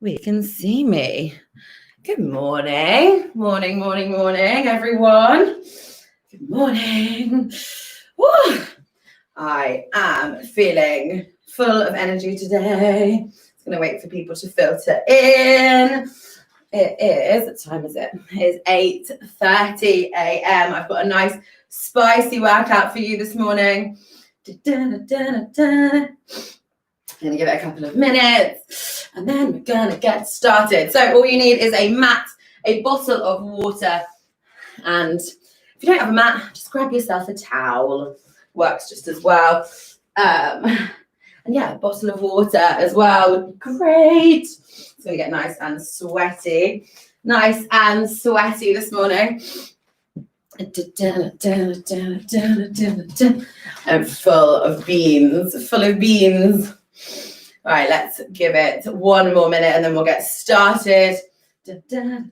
we can see me. Good morning. Morning, everyone. Good morning. Woo. I am feeling full of energy today. Just going to wait for people to filter in. It is, what time is it? It is 8:30 a.m. I've got a nice spicy workout for you this morning. I'm going to give it a couple of minutes and then we're going to get started. So all you need is a mat, a bottle of water, and if you don't have a mat, just grab yourself a towel. Works just as well. And yeah, a bottle of water as well would be great. It's going to get nice and sweaty. Nice and sweaty this morning. I'm full of beans. All right, let's give it one more minute and then we'll get started. Are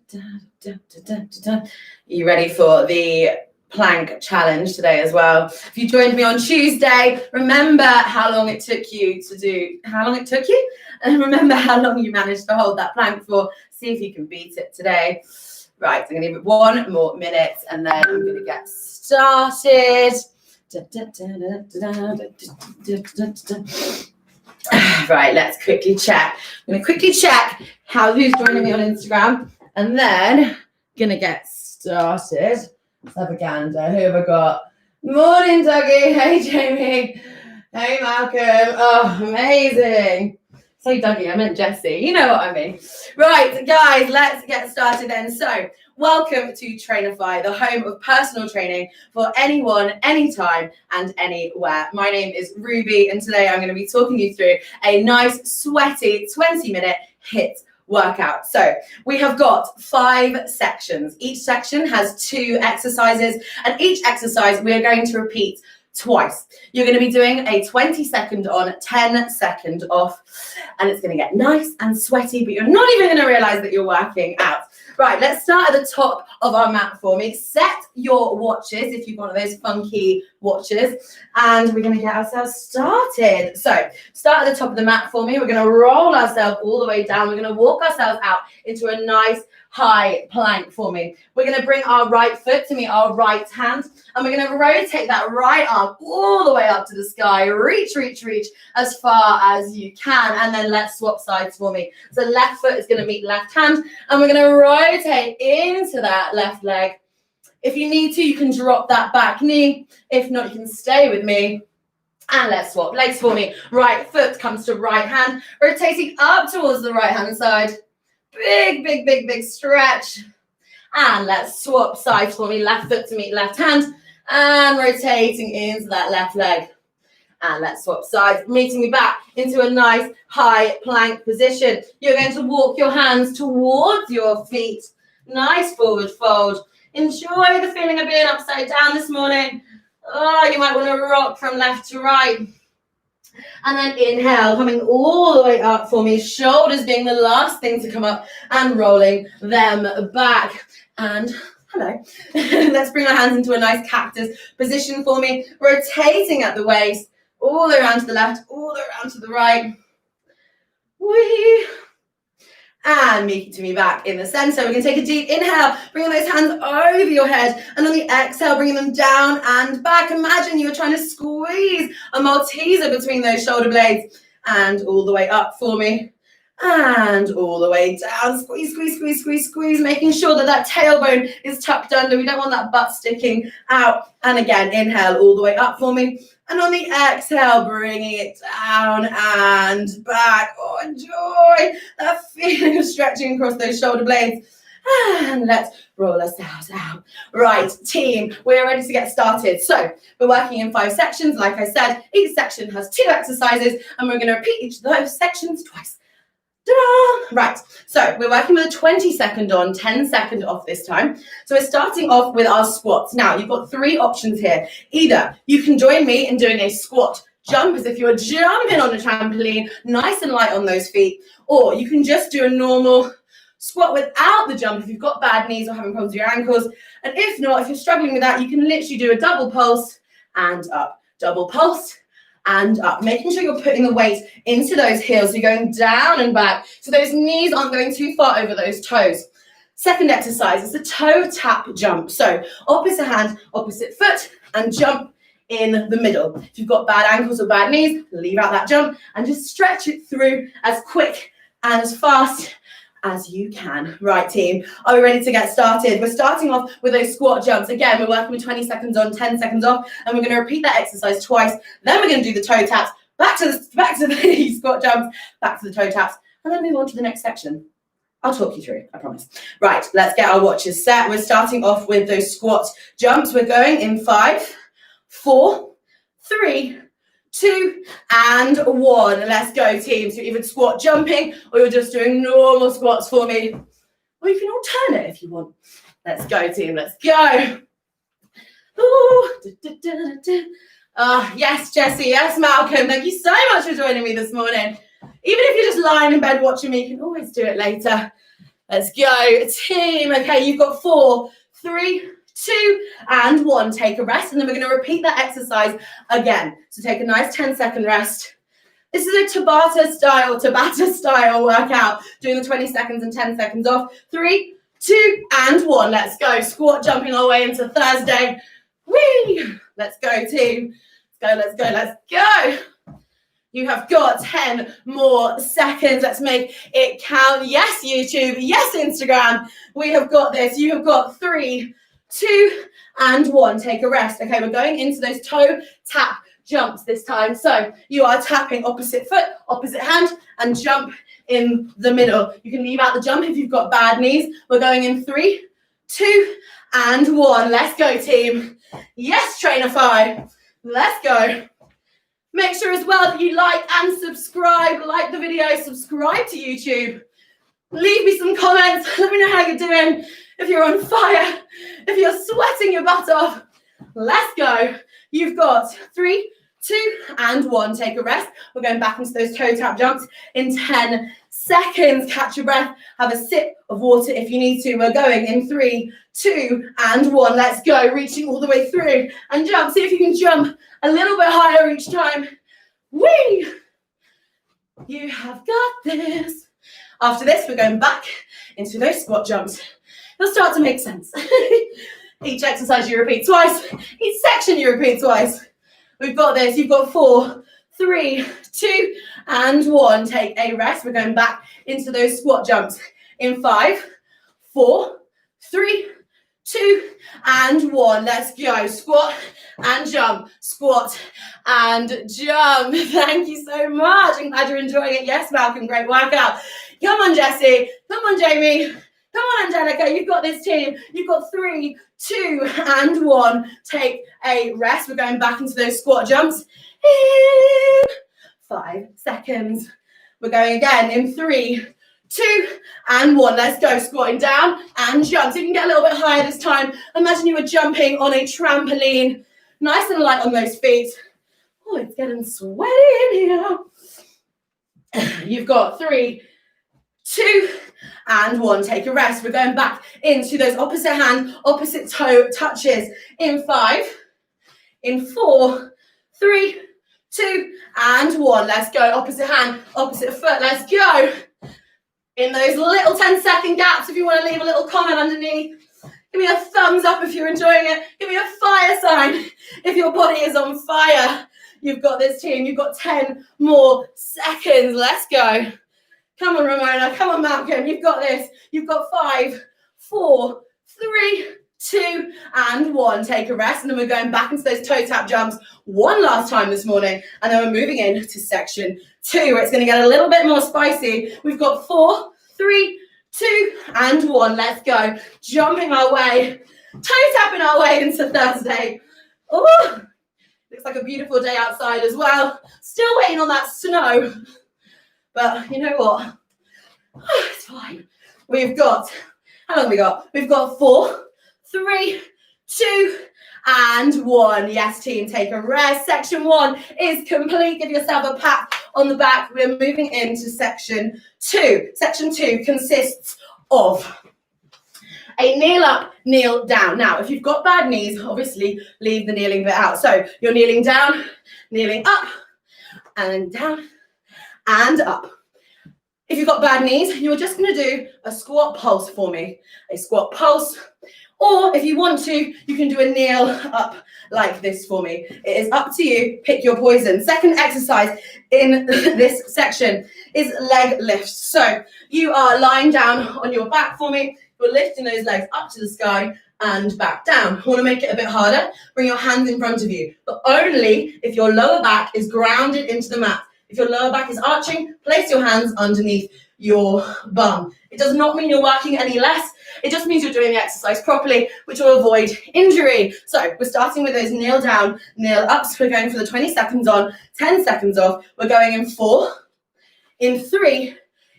you ready for the plank challenge today as well? If you joined me on Tuesday, remember how long it took you, and remember how long you managed to hold that plank for. See if you can beat it today. Right, I'm going to give it one more minute and then I'm going to get started. Right, let's quickly check. I'm going to quickly check who's joining me on Instagram and then going to get started. Let's have a gander. Who have I got? Morning, Dougie. Hey, Jamie. Hey, Malcolm. Oh, amazing. Say Dougie, I meant Jessie. You know what I mean. Right, guys, let's get started then. So, welcome to Trainerify, the home of personal training for anyone, anytime, and anywhere. My name is Ruby, and today I'm going to be talking you through a nice, sweaty 20-minute HIIT workout. So we have got 5 sections. Each section has 2 exercises, and each exercise we are going to repeat twice. You're going to be doing a 20-second on, 10-second off, and it's going to get nice and sweaty, but you're not even going to realize that you're working out. Right, let's start at the top of our mat for me. Set your watches if you've got one of those funky watches, and we're going to get ourselves started. So start at the top of the mat for me. We're going to roll ourselves all the way down. We're going to walk ourselves out into a nice high plank for me. We're going to bring our right foot to meet our right hand, and we're going to rotate that right arm all the way up to the sky. Reach as far as you can, and then let's swap sides for me. So left foot is going to meet left hand, and we're going to rotate into that left leg. If you need to, you can drop that back knee. If not, you can stay with me. And let's swap legs for me. Right foot comes to right hand, rotating up towards the right hand side. Big stretch. And let's swap sides for me. Left foot to meet left hand and rotating into that left leg. And let's swap sides, meeting me back into a nice high plank position. You're going to walk your hands towards your feet. Nice forward fold. Enjoy the feeling of being upside down this morning. Oh, you might want to rock from left to right. And then inhale, coming all the way up for me, shoulders being the last thing to come up and rolling them back. And hello. Let's bring our hands into a nice cactus position for me, rotating at the waist, all the way around to the left, all the way around to the right. Whee! And meeting me back in the center. We're going to take a deep inhale, bringing those hands over your head, and on the exhale, bringing them down and back. Imagine you were trying to squeeze a Malteser between those shoulder blades, and all the way up for me, and all the way down. Squeeze, making sure that that tailbone is tucked under. We don't want that butt sticking out. And again, inhale all the way up for me. And on the exhale, bringing it down and back. Oh, enjoy that feeling of stretching across those shoulder blades. And let's roll ourselves out. Right, team, we're ready to get started. So we're working in 5 sections. Like I said, each section has 2 exercises, and we're going to repeat each of those sections twice. Ta-da! Right, so we're working with a 20-second on, 10-second off this time. So we're starting off with our squats. Now, you've got 3 options here. Either you can join me in doing a squat jump as if you were jumping on a trampoline, nice and light on those feet, or you can just do a normal squat without the jump if you've got bad knees or having problems with your ankles. And if not, if you're struggling with that, you can literally do a double pulse and up, double pulse and up. Making sure you're putting the weight into those heels. You're going down and back, so those knees aren't going too far over those toes. Second exercise is the toe tap jump. So opposite hand, opposite foot, and jump in the middle. If you've got bad ankles or bad knees, leave out that jump and just stretch it through as quick and as fast as you can. Right, team, are we ready to get started? We're starting off with those squat jumps. Again, we're working with 20 seconds on, 10 seconds off, and we're going to repeat that exercise twice. Then we're going to do the toe taps, back to the squat jumps, back to the toe taps, and then move on to the next section. I'll talk you through, I promise. Right, let's get our watches set. We're starting off with those squat jumps. We're going in 5, 4, 3, 2, and 1. Let's go, team. So you're either squat jumping or you're just doing normal squats for me. Or you can alternate if you want. Let's go, team. Let's go. Yes, Jessie. Yes, Malcolm. Thank you so much for joining me this morning. Even if you're just lying in bed watching me, you can always do it later. Let's go, team. Okay, you've got 4, 3, 2, and 1. Take a rest, and then we're going to repeat that exercise again. So take a nice 10-second rest. This is a Tabata style workout, doing the 20 seconds and 10 seconds off. 3, 2, and 1. Let's go. Squat jumping our way into Thursday. Whee! Let's go, team. Let's go, let's go, let's go. You have got 10 more seconds. Let's make it count. Yes, YouTube. Yes, Instagram. We have got this. You have got 3, 2, and 1. Take a rest. Okay, we're going into those toe tap jumps this time. So you are tapping opposite foot, opposite hand, and jump in the middle. You can leave out the jump if you've got bad knees. We're going in 3, 2, and 1. Let's go, team. Yes, Trainify. Let's go. Make sure as well that you like and subscribe. Like the video, subscribe to YouTube. Leave me some comments. Let me know how you're doing. If you're on fire, if you're sweating your butt off. Let's go. You've got 3, 2, and 1. Take a rest. We're going back into those toe tap jumps in 10 seconds. Catch your breath. Have a sip of water if you need to. We're going in 3, 2, and 1. Let's go. Reaching all the way through and jump. See if you can jump a little bit higher each time. Whee! You have got this. After this, we're going back into those squat jumps. It'll start to make sense. Each exercise you repeat twice. Each section you repeat twice. We've got this. You've got 4, 3, 2, and 1. Take a rest. We're going back into those squat jumps in 5, 4, 3, 2, and 1. Let's go. Squat and jump. Squat and jump. Thank you so much. I'm glad you're enjoying it. Yes, Malcolm, great workout. Come on, Jessie. Come on, Jamie. Come on, Angelica. You've got this, team. You've got 3, 2, and 1. Take a rest. We're going back into those squat jumps in 5 seconds. We're going again in 3, 2, and 1. Let's go. Squatting down and jump. So you can get a little bit higher this time. Imagine you were jumping on a trampoline. Nice and light on those feet. Oh, it's getting sweaty in here. You've got 3, 2, and 1. Take a rest. We're going back into those opposite hand, opposite toe touches in 5, in 4, 3, 2, and 1. Let's go. Opposite hand, opposite foot. Let's go. In those little 10-second gaps, if you want to leave a little comment underneath. Give me a thumbs up if you're enjoying it. Give me a fire sign if your body is on fire. You've got this, team. You've got 10 more seconds. Let's go. Come on, Ramona. Come on, Malcolm. You've got this. You've got 5, 4, 3, 2, and 1. Take a rest. And then we're going back into those toe tap jumps one last time this morning. And then we're moving into section 2, where it's going to get a little bit more spicy. We've got 4, 3, 2, and 1. Let's go. Jumping our way, toe tapping our way into Thursday. Oh, looks like a beautiful day outside as well. Still waiting on that snow. But you know what? Oh, it's fine. We've got, how long have we got? We've got 4, 3, 2, and 1. Yes, team, take a rest. Section 1 is complete. Give yourself a pat on the back. We're moving into section 2. Section 2 consists of a kneel up, kneel down. Now, if you've got bad knees, obviously leave the kneeling bit out. So you're kneeling down, kneeling up, and down and up. If you've got bad knees, you're just going to do a squat pulse for me. A squat pulse. Or if you want to, you can do a kneel up like this for me. It is up to you. Pick your poison. Second exercise in this section is leg lifts. So you are lying down on your back for me. You're lifting those legs up to the sky and back down. Want to make it a bit harder? Bring your hands in front of you, but only if your lower back is grounded into the mat. If your lower back is arching, place your hands underneath your bum. It does not mean you're working any less. It just means you're doing the exercise properly, which will avoid injury. So we're starting with those kneel down, kneel ups. We're going for the 20 seconds on, 10 seconds off. We're going in 4, in 3,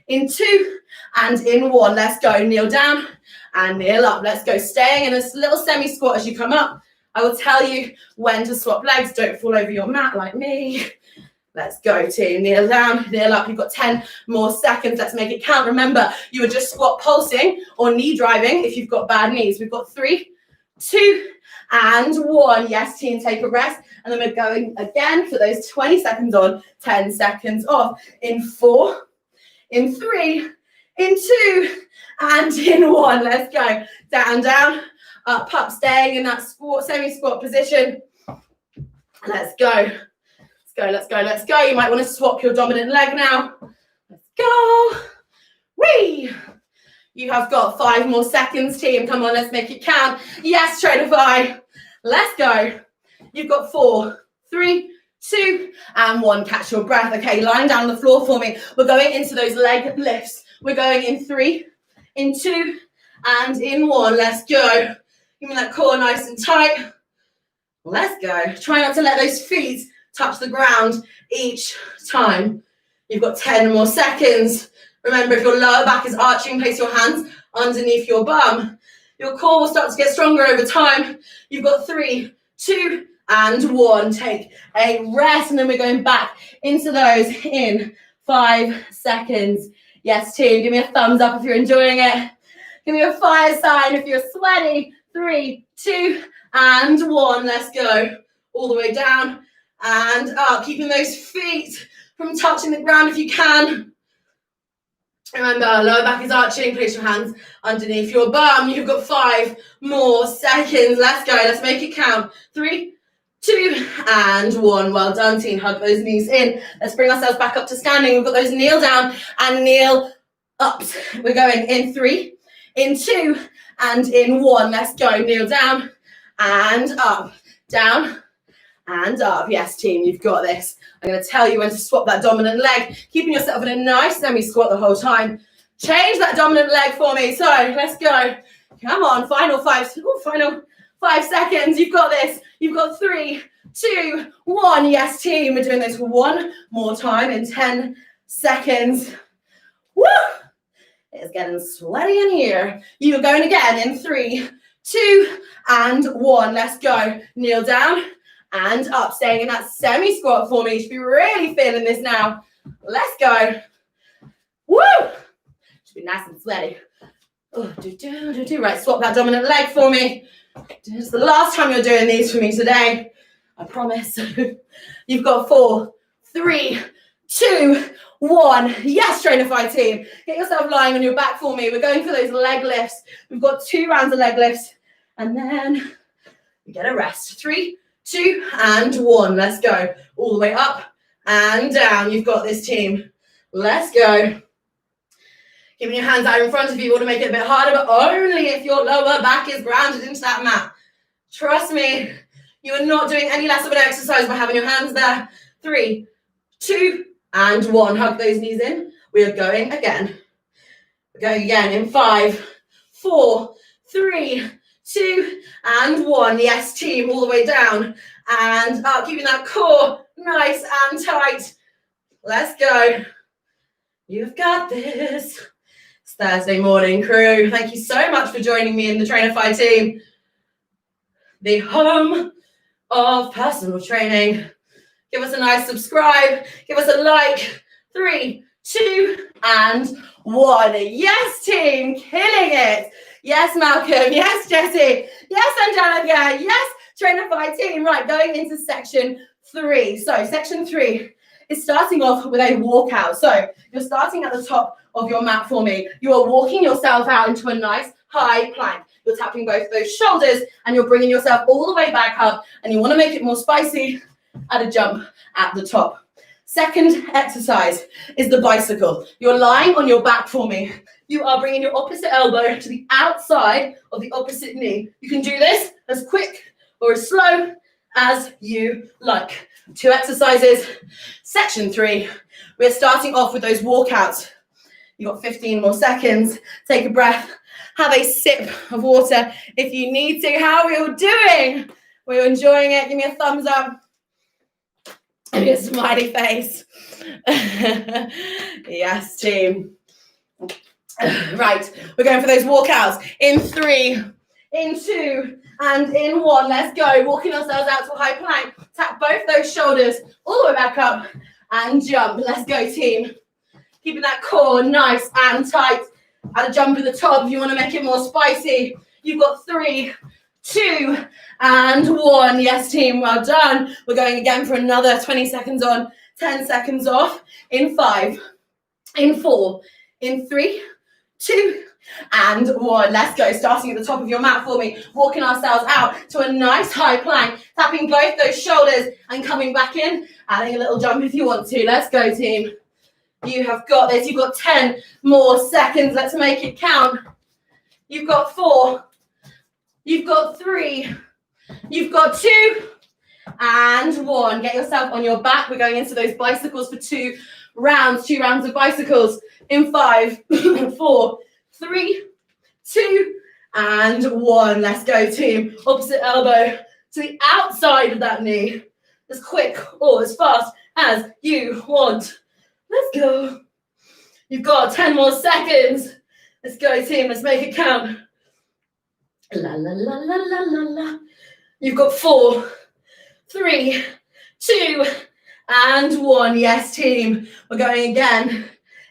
in 2, and in 1. Let's go. Kneel down and kneel up. Let's go. Staying in this little semi-squat as you come up. I will tell you when to swap legs. Don't fall over your mat like me. Let's go, team. Kneel down, kneel up. You've got 10 more seconds. Let's make it count. Remember, you would just squat pulsing or knee driving if you've got bad knees. We've got 3, 2, and 1. Yes, team, take a rest. And then we're going again for those 20 seconds on, 10 seconds off. In 4, in 3, in 2, and in 1. Let's go. Down, down, up, up. Staying in that squat, semi-squat position. Let's go. Go, let's go, let's go. You might want to swap your dominant leg now. Let's go. Whee! You have got 5 more seconds, team. Come on, let's make it count. Yes, Trainify. Let's go. You've got 4, 3, 2, and 1. Catch your breath. Okay, lying down on the floor for me. We're going into those leg lifts. We're going in 3, in 2, and in 1. Let's go. Give me that core nice and tight. Let's go. Try not to let those feet touch the ground each time. You've got 10 more seconds. Remember, if your lower back is arching, place your hands underneath your bum. Your core will start to get stronger over time. You've got 3, 2, and 1. Take a rest, and then we're going back into those in 5 seconds. Yes, team, give me a thumbs up if you're enjoying it. Give me a fire sign if you're sweaty. 3, 2, and 1. Let's go. All the way down and up, keeping those feet from touching the ground if you can. Remember, lower back is arching. Place your hands underneath your bum. You've got 5 more seconds. Let's go. Let's make it count. 3, 2, and 1. Well done, team. Hug those knees in. Let's bring ourselves back up to standing. We've got those kneel down and kneel ups. We're going in 3, in 2, and in 1. Let's go. Kneel down and up. Down and up. Yes, team, you've got this. I'm going to tell you when to swap that dominant leg, keeping yourself in a nice semi-squat the whole time. Change that dominant leg for me. So let's go. Come on, final 5 seconds. You've got this. You've got 3, 2, 1. Yes, team, we're doing this one more time in 10 seconds. Woo! It's getting sweaty in here. You're going again in 3, 2, and 1. Let's go. Kneel down and up, staying in that semi-squat for me. You should be really feeling this now. Let's go. Woo! Should be nice and sweaty. Oh, Right, swap that dominant leg for me. It's the last time you're doing these for me today. I promise. You've got 4, 3, 2, 1. Yes, Trainify team. Get yourself lying on your back for me. We're going for those leg lifts. We've got 2 rounds of leg lifts. And then we get a rest. 3, 2, and 1. Let's go. All the way up and down. You've got this, team. Let's go. Keeping your hands out in front of you. You want to make it a bit harder, but only if your lower back is grounded into that mat. Trust me, you are not doing any less of an exercise by having your hands there. 3, 2, and 1. Hug those knees in. We are going again. We're going again in 5, 4, 3, 2, and 1. Yes, team, all the way down and up, keeping that core nice and tight. Let's go. You've got this. It's Thursday morning, crew. Thank you so much for joining me in the Trainify team, the home of personal training. Give us a nice subscribe. Give us a like. 3, 2, and 1. Yes, team, killing it. Yes, Malcolm. Yes, Jessie. Yes, Angelica. Yes, Trainify team. Right, going into section 3. So section 3 is starting off with a walkout. So you're starting at the top of your mat for me. You are walking yourself out into a nice high plank. You're tapping both those shoulders and you're bringing yourself all the way back up, and you want to make it more spicy. Add a jump at the top. Second exercise is the bicycle. You're lying on your back for me. You are bringing your opposite elbow to the outside of the opposite knee. You can do this as quick or as slow as you like. 2 exercises. Section 3. We're starting off with those walkouts. You've got 15 more seconds. Take a breath. Have a sip of water if you need to. How are we all doing? We're enjoying it. Give me a thumbs up. Give me a smiley face. Yes, team. Right, we're going for those walkouts. In 3, in 2, and in 1. Let's go. Walking ourselves out to a high plank. Tap both those shoulders all the way back up and jump. Let's go, team. Keeping that core nice and tight. Add a jump at the top if you want to make it more spicy. You've got 3, 2, and 1. Yes, team, well done. We're going again for another 20 seconds on, 10 seconds off. In 5, in 4, in 3, 2, and 1. Let's go. Starting at the top of your mat for me. Walking ourselves out to a nice high plank. Tapping both those shoulders and coming back in. Adding a little jump if you want to. Let's go, team. You have got this. You've got 10 more seconds. Let's make it count. You've got 4. You've got 3. You've got 2 and 1. Get yourself on your back. We're going into those bicycles for 2 rounds. 2 rounds of bicycles. In 5, 4, 3, 2, and 1. Let's go, team. Opposite elbow to the outside of that knee. As quick or as fast as you want. Let's go. You've got 10 more seconds. Let's go, team. Let's make it count. La, la, la, la, la, la, la. You've got 4, 3, 2, and 1. Yes, team. We're going again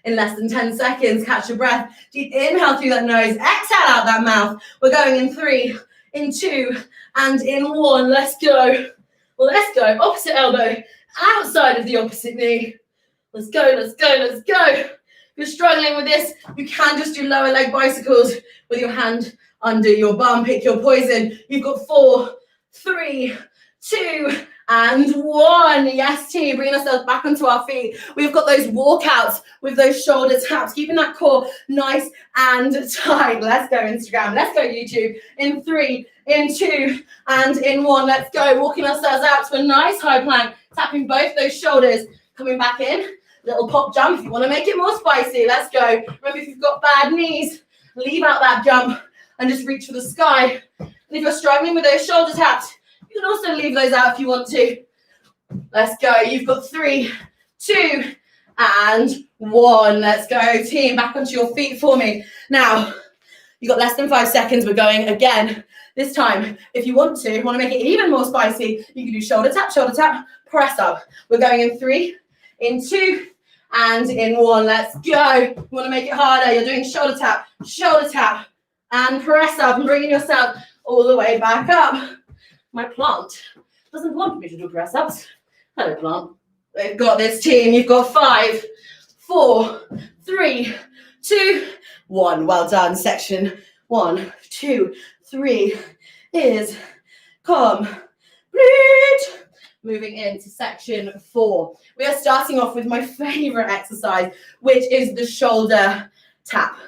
in less than 10 seconds. Catch your breath. Deep inhale through that nose. Exhale out that mouth. We're going in 3, in 2, and in 1. Let's go. Well, let's go. Opposite elbow outside of the opposite knee. Let's go, let's go, let's go. If you're struggling with this, you can just do lower leg bicycles with your hand under your bum. Pick your poison. You've got 4, 3, 2, and 1. Yes, team. Bringing ourselves back onto our feet. We've got those walkouts with those shoulder taps, keeping that core nice and tight. Let's go, Instagram. Let's go, YouTube. In 3, in 2, and in 1. Let's go. Walking ourselves out to a nice high plank. Tapping both those shoulders. Coming back in. Little pop jump if you want to make it more spicy. Let's go. Remember, if you've got bad knees, leave out that jump and just reach for the sky. And if you're struggling with those shoulder taps, you can also leave those out if you want to. Let's go. You've got 3, 2, and 1. Let's go, team. Back onto your feet for me. Now, you've got less than 5 seconds. We're going again. This time, if you want to make it even more spicy, you can do shoulder tap, press up. We're going in 3, in 2, and in 1. Let's go. You want to make it harder. You're doing shoulder tap, and press up and bringing yourself all the way back up. My plant doesn't want me to do press ups. Hello, plant. We've got this, team. You've got 5, 4, 3, 2, 1. Well done. Section 1, 2, 3 is complete. Moving into section 4. We are starting off with my favorite exercise, which is the shoulder tap.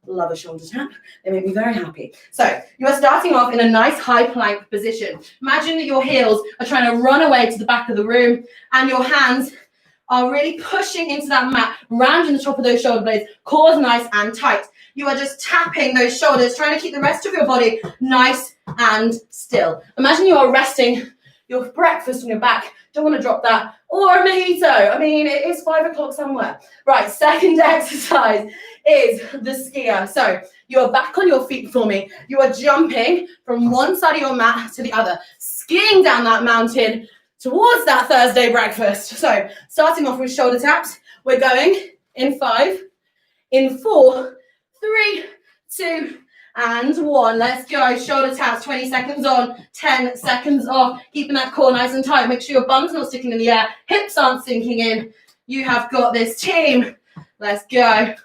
Love a shoulder tap. They make me very happy. So you are starting off in a nice high plank position. Imagine that your heels are trying to run away to the back of the room and your hands are really pushing into that mat, rounding the top of those shoulder blades, core nice and tight. You are just tapping those shoulders, trying to keep the rest of your body nice and still. Imagine you are resting your breakfast on your back. Don't want to drop that. Or a mojito. I mean, it is 5 o'clock somewhere. Right, second exercise is the skier. So you are back on your feet for me. You are jumping from one side of your mat to the other, skiing down that mountain towards that Thursday breakfast. So starting off with shoulder taps, we're going in 5, in 4, 3, 2, and 1. Let's go. Shoulder taps, 20 seconds on, 10 seconds off. Keeping that core nice and tight. Make sure your bum's not sticking in the air. Hips aren't sinking in. You have got this, team. Let's go.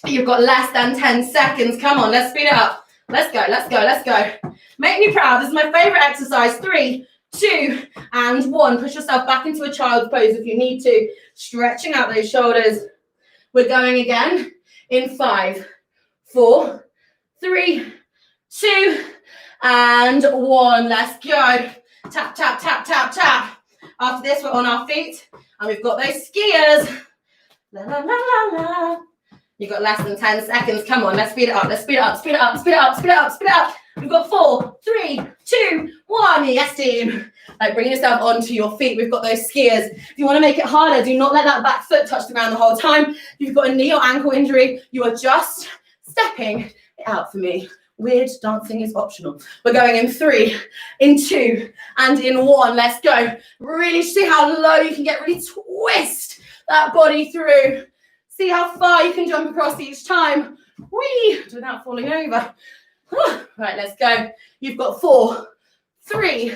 You've got less than 10 seconds. Come on, let's speed it up. Let's go, let's go, let's go. Make me proud. This is my favorite exercise. 3, 2, and 1. Push yourself back into a child's pose if you need to. Stretching out those shoulders. We're going again in 5, 4, 3, 2, and 1. Let's go. Tap, tap, tap, tap, tap. After this, we're on our feet, and we've got those skiers. La, la, la, la, la. You've got less than 10 seconds. Come on, let's speed it up. Let's speed it up, speed it up, speed it up, speed it up, speed it up. We've got 4, 3, 2, 1. Yes, team. Like bringing yourself onto your feet. We've got those skiers. If you want to make it harder, do not let that back foot touch the ground the whole time. If you've got a knee or ankle injury, you are just stepping it out for me. Weird dancing is optional. We're going in 3, in 2, and in 1. Let's go. Really see how low you can get. Really twist that body through. See how far you can jump across each time. Whee! Without falling over. Right, let's go. You've got 4, 3,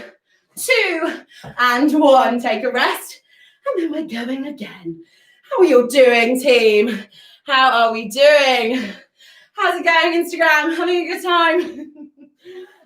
2, and 1. Take a rest. And then we're going again. How are you all doing, team? How are we doing? How's it going, Instagram? Having a good time?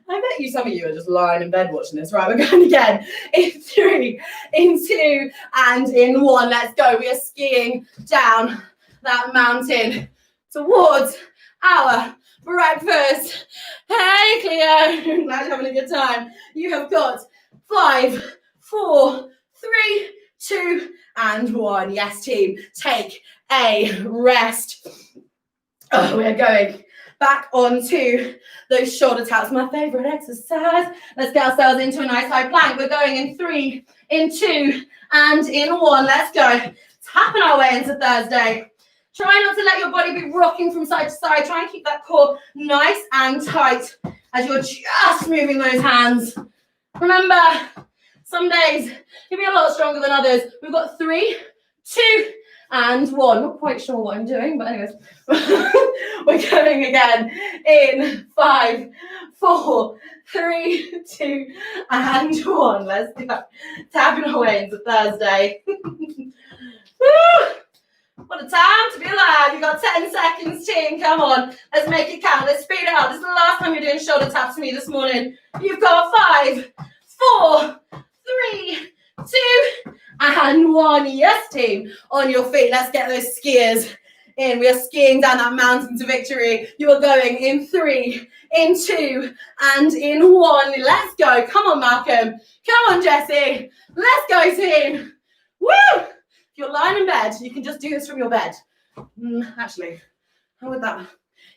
I bet some of you are just lying in bed watching this. Right, we're going again. In 3, in 2, and in 1. Let's go. We are skiing down that mountain towards our breakfast. Hey, Cleo. Glad you're having a good time. You have got 5, 4, 3, 2, and 1. Yes, team. Take a rest. Oh, we're going back onto those shoulder taps. My favorite exercise. Let's get ourselves into a nice high plank. We're going in 3, in 2, and in 1. Let's go. Tapping our way into Thursday. Try not to let your body be rocking from side to side. Try and keep that core nice and tight as you're just moving those hands. Remember, some days you'll be a lot stronger than others. We've got 3, 2, and 1. Not quite sure what I'm doing, but anyways. We're going again in 5, 4, 3, 2, and 1. Let's go. Tapping our way into Thursday. Woo! What a time to be alive. You've got 10 seconds, team. Come on. Let's make it count. Let's speed it up. This is the last time you're doing shoulder taps for me this morning. You've got 5, 4, 3, 2, and 1. Yes, team. On your feet. Let's get those skiers in. We are skiing down that mountain to victory. You are going in 3, in 2, and in 1. Let's go. Come on, Malcolm. Come on, Jesse. Let's go, team. Woo! If you're lying in bed, you can just do this from your bed. Actually, how would that?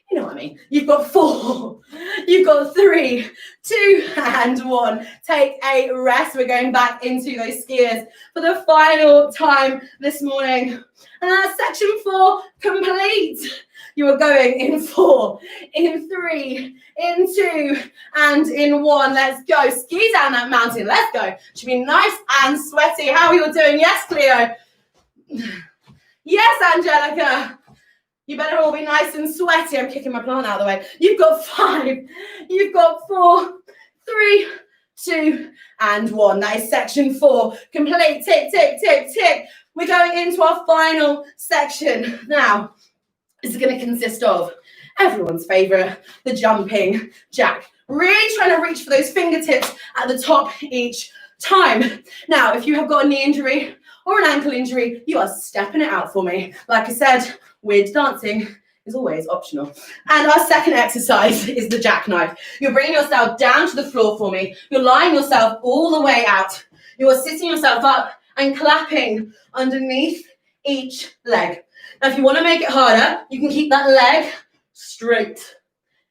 You know what I mean. You've got 4, you've got 3, 2, and 1. Take a rest. We're going back into those skiers for the final time this morning. And that's section 4 complete. You are going in 4, in 3, in 2, and in 1. Let's go. Ski down that mountain. Let's go. Should be nice and sweaty. How are you all doing? Yes, Cleo. Yes, Angelica. You better all be nice and sweaty. I'm kicking my plant out of the way. You've got 5. You've got 4, 3, 2, and 1. That is section 4. Complete. Tick, tick, tick, tick. We're going into our final section. Now, this is going to consist of everyone's favorite, the jumping jack. Really trying to reach for those fingertips at the top each time. Now, if you have got a knee injury or an ankle injury, you are stepping it out for me. Like I said, weird dancing is always optional. And our second exercise is the jackknife. You're bringing yourself down to the floor for me. You're lying yourself all the way out. You are sitting yourself up and clapping underneath each leg. Now, if you want to make it harder, you can keep that leg straight,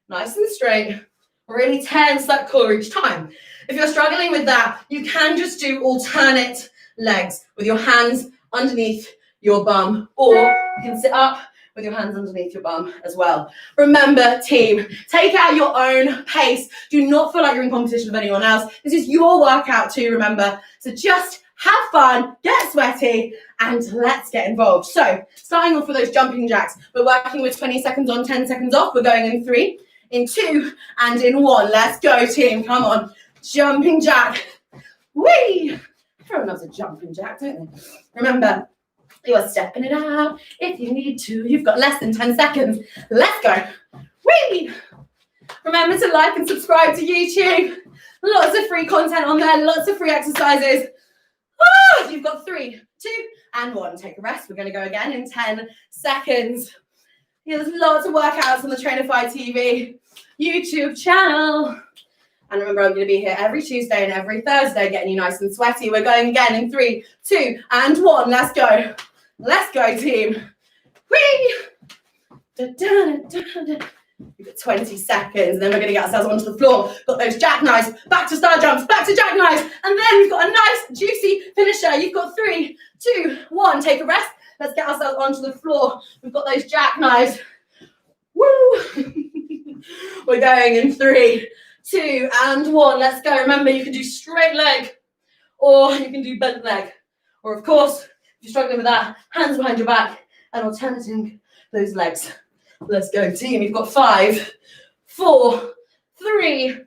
nice and straight. Really tense that core each time. If you're struggling with that, you can just do alternate legs with your hands underneath your bum, or you can sit up with your hands underneath your bum as well. Remember, team, take out your own pace. Do not feel like you're in competition with anyone else. This is your workout too, remember. So just have fun, get sweaty, and let's get involved. So starting off with those jumping jacks, we're working with 20 seconds on, 10 seconds off. We're going in 3, in 2, and in 1. Let's go, team. Come on. Jumping jack. Whee! Everyone loves a jumping jack, don't they? Remember, you are stepping it out if you need to. You've got less than 10 seconds. Let's go. Whee! Remember to like and subscribe to YouTube. Lots of free content on there, lots of free exercises. You've got 3, 2, and 1. Take a rest. We're going to go again in 10 seconds. Yeah, there's lots of workouts on the Trainify TV YouTube channel. And remember, I'm going to be here every Tuesday and every Thursday getting you nice and sweaty. We're going again in 3, 2, and 1. Let's go. Let's go, team. Whee! Da, da, da, da, da. We've got 20 seconds, and then we're going to get ourselves onto the floor. Got those jackknives, back to star jumps, back to jackknives, and then we've got a nice, juicy finisher. You've got 3, 2, 1. Take a rest. Let's get ourselves onto the floor. We've got those jackknives. Woo! We're going in 3, 2, and 1. Let's go. Remember, you can do straight leg, or you can do bent leg. Or, of course, if you're struggling with that, hands behind your back and alternating those legs. Let's go, team. You've got 5, 4, 3,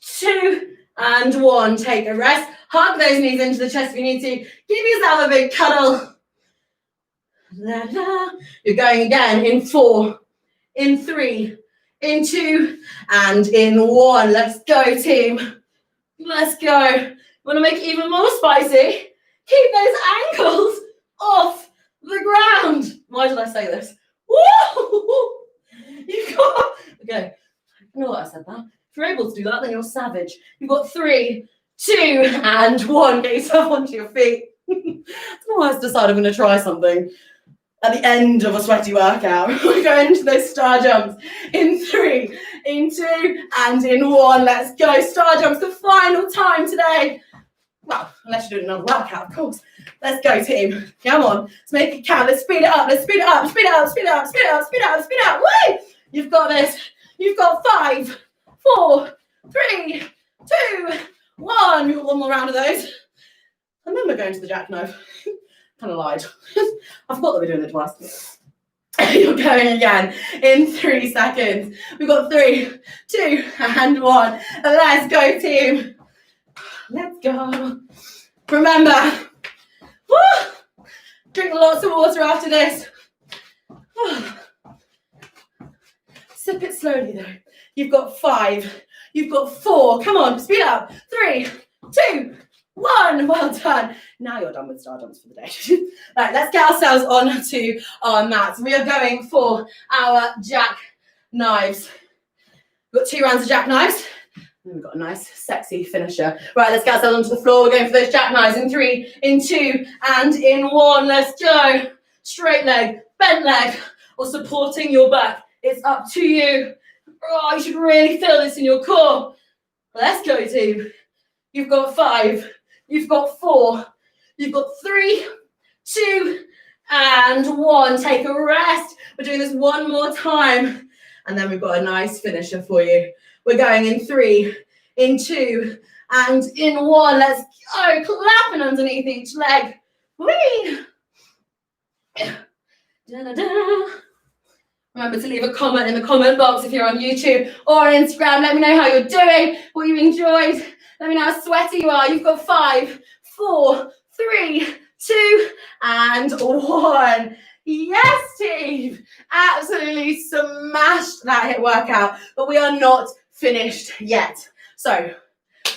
2, and 1. Take a rest. Hug those knees into the chest if you need to. Give yourself a big cuddle. La, la. You're going again in 4, in 3, in 2, and in 1. Let's go, team. Let's go. You want to make it even more spicy? Keep those ankles off the ground. Why did I say this? Woo! You got, okay, I know what I said that. If you're able to do that, then you're savage. You've got 3, 2, and 1. Get yourself onto your feet. I don't know why I decided I'm going to try something at the end of a sweaty workout. We're going into those star jumps in 3, in 2, and in 1. Let's go. Star jumps, the final time today. Well, unless you're doing another workout, of course. Let's go, team. Come on. Let's make it count. Let's speed it up. Let's speed it up. Speed it up. Speed it up. Speed it up. Speed it up. Speed it up. Woo! You've got this. You've got 5, 4, 3, 2, 1. You've got one more round of those. I remember going to the jackknife. Kind of lied. I forgot that we're doing it twice. You're going again in 3 seconds. We've got 3, 2, and 1. Let's go, team. Let's go. Remember, woo, drink lots of water after this. Sip it slowly though. You've got 5. You've got 4. Come on, speed up. 3, 2, 1. Well done. Now you're done with star jumps for the day. Right, let's get ourselves onto our mats. We are going for our jack knives. We've got 2 rounds of jack knives. And we've got a nice, sexy finisher. Right, let's get ourselves onto the floor. We're going for those jackknives in 3, in 2, and in 1. Let's go. Straight leg, bent leg, or supporting your back. It's up to you. Oh, you should really feel this in your core. Let's go, team. You've got 5. You've got 4. You've got 3, 2, and 1. Take a rest. We're doing this one more time. And then we've got a nice finisher for you. We're going in 3, in 2, and in 1. Let's go. Clapping underneath each leg. Whee! Da-da-da. Remember to leave a comment in the comment box if you're on YouTube or on Instagram. Let me know how you're doing, what you enjoyed. Let me know how sweaty you are. You've got 5, 4, 3, 2, and 1. Yes, team. Absolutely smashed that HIIT workout, but we are not finished yet. So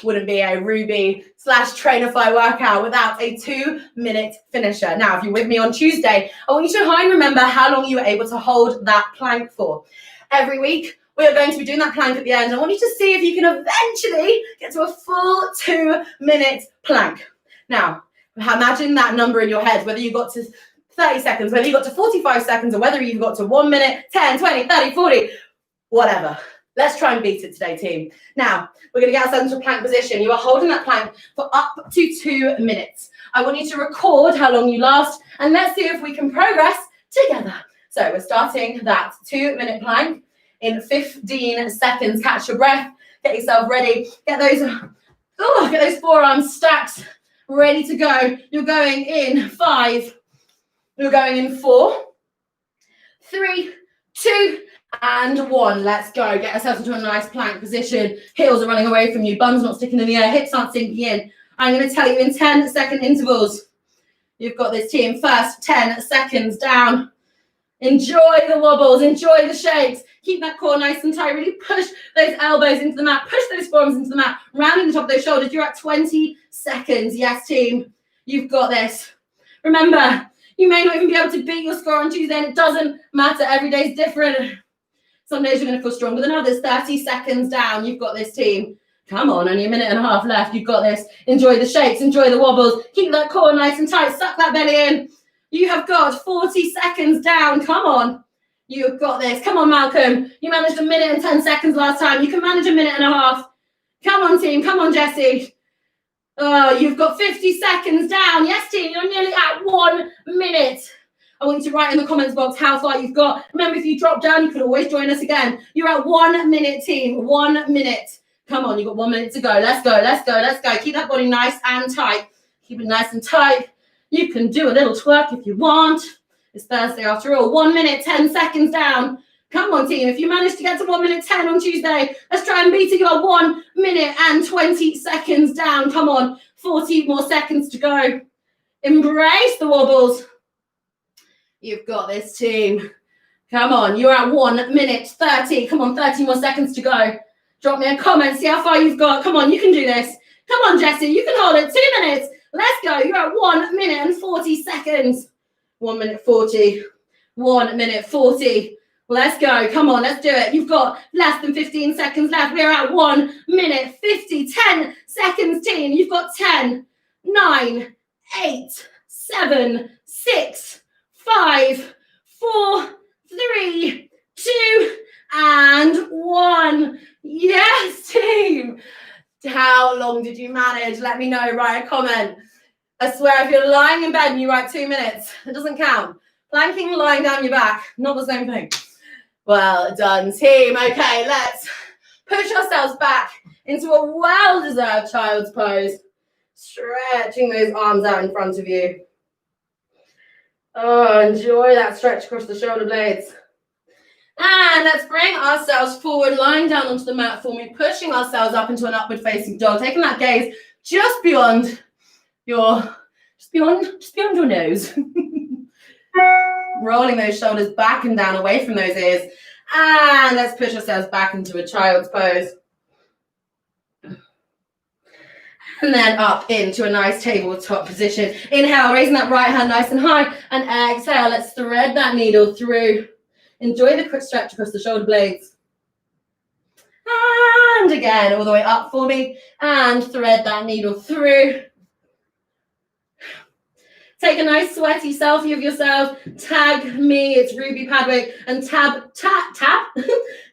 wouldn't be a Ruby / Trainify workout without a 2-minute finisher. Now, if you're with me on Tuesday, I want you to try and remember how long you were able to hold that plank for. Every week, we are going to be doing that plank at the end. I want you to see if you can eventually get to a full 2-minute plank. Now, imagine that number in your head, whether you got to 30 seconds, whether you got to 45 seconds, or whether you got to 1 minute, 10, 20, 30, 40, whatever. Let's try and beat it today, team. Now, we're going to get ourselves into a plank position. You are holding that plank for up to 2 minutes. I want you to record how long you last, and let's see if we can progress together. So we're starting that 2-minute plank in 15 seconds. Catch your breath. Get yourself ready. Get those forearms stacked, ready to go. You're going in 5. You're going in 4, 3, 2, And 1. Let's go. Get ourselves into a nice plank position. Heels are running away from you. Bum's not sticking in the air. Hips aren't sinking in. I'm going to tell you in 10-second intervals. You've got this, team. First 10 seconds down. Enjoy the wobbles. Enjoy the shakes. Keep that core nice and tight. Really push those elbows into the mat. Push those forearms into the mat. Rounding the top of those shoulders. You're at 20 seconds. Yes, team. You've got this. Remember, you may not even be able to beat your score on Tuesday, and it doesn't matter. Every day is different. Some days you're going to feel stronger than others. 30 seconds down. You've got this, team. Come on, only a minute and a half left. You've got this. Enjoy the shakes. Enjoy the wobbles. Keep that core nice and tight. Suck that belly in. You have got 40 seconds down. Come on. You've got this. Come on, Malcolm. You managed 1 minute and 10 seconds last time. You can manage 1.5 minutes. Come on, team. Come on, Jessie. Oh, you've got 50 seconds down. Yes, team. You're nearly at 1 minute. I want you to write in the comments box how far you've got. Remember, if you drop down, you can always join us again. You're at 1 minute, team. 1 minute. Come on, you've got 1 minute to go. Let's go, let's go, let's go. Keep that body nice and tight. Keep it nice and tight. You can do a little twerk if you want. It's Thursday after all. 1 minute, 10 seconds down. Come on, team. If you manage to get to 1 minute 10 on Tuesday, let's try and beat it. You are 1 minute and 20 seconds down. Come on, 40 more seconds to go. Embrace the wobbles. You've got this, team. Come on, you're at 1 minute 30. Come on, 30 more seconds to go. Drop me a comment, see how far you've got. Come on, you can do this. Come on, Jessie, you can hold it. 2 minutes. Let's go. You're at 1 minute and 40 seconds. 1 minute 40. 1 minute 40. Let's go. Come on, let's do it. You've got less than 15 seconds left. We're at 1 minute 50. 10 seconds, team. You've got 10, 9, 8, 7, 6, 5, 4, 3, 2, and 1. Yes, team. How long did you manage? Let me know. Write a comment. I swear, if you're lying in bed and you write 2 minutes, it doesn't count. Planking, lying down your back, not the same thing. Well done, team. Okay, let's push ourselves back into a well-deserved child's pose. Stretching those arms out in front of you. Oh, enjoy that stretch across the shoulder blades. And let's bring ourselves forward, lying down onto the mat for me, pushing ourselves up into an upward facing dog, taking that gaze just beyond your nose. Rolling those shoulders back and down away from those ears. And let's push ourselves back into a child's pose. And then up into a nice tabletop position. Inhale, raising that right hand nice and high. And exhale, let's thread that needle through. Enjoy the quick stretch across the shoulder blades. And again, all the way up for me. And thread that needle through. Take a nice sweaty selfie of yourself. Tag me, it's Ruby Padwick. And tag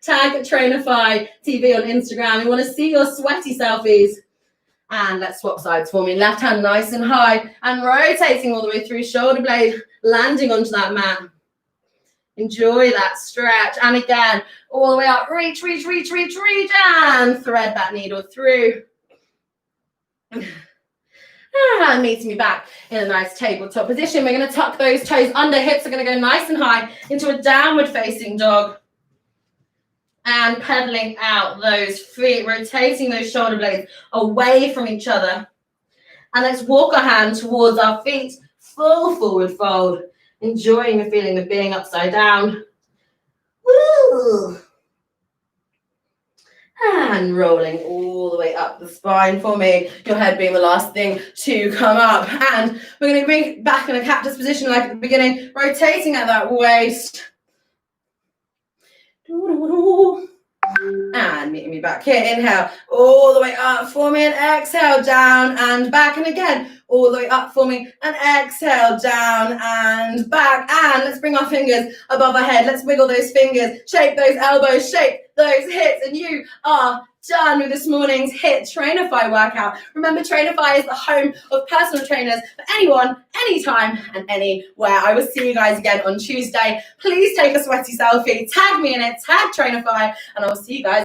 Trainify TV on Instagram. We want to see your sweaty selfies. And let's swap sides for me. Left hand nice and high. And rotating all the way through shoulder blade. Landing onto that mat. Enjoy that stretch. And again, all the way up. Reach, reach, reach, reach, reach. And thread that needle through. And meeting me back in a nice tabletop position. We're going to tuck those toes under. Hips are going to go nice and high into a downward facing dog. And pedaling out those feet, rotating those shoulder blades away from each other. And let's walk our hand towards our feet. Full forward fold. Enjoying the feeling of being upside down. Woo! And rolling all the way up the spine for me. Your head being the last thing to come up. And we're going to bring back in a cactus position like at the beginning. Rotating at that waist. And meeting me back here. Inhale all the way up for me and exhale down and back. And again, all the way up for me and exhale down and back. And let's bring our fingers above our head. Let's wiggle those fingers, shape those elbows, shape those hips. And you are done with this morning's HIIT Trainify workout. Remember, Trainify is the home of personal trainers for anyone, anytime, and anywhere. I will see you guys again on Tuesday. Please take a sweaty selfie, tag me in it, tag Trainify, and I'll see you guys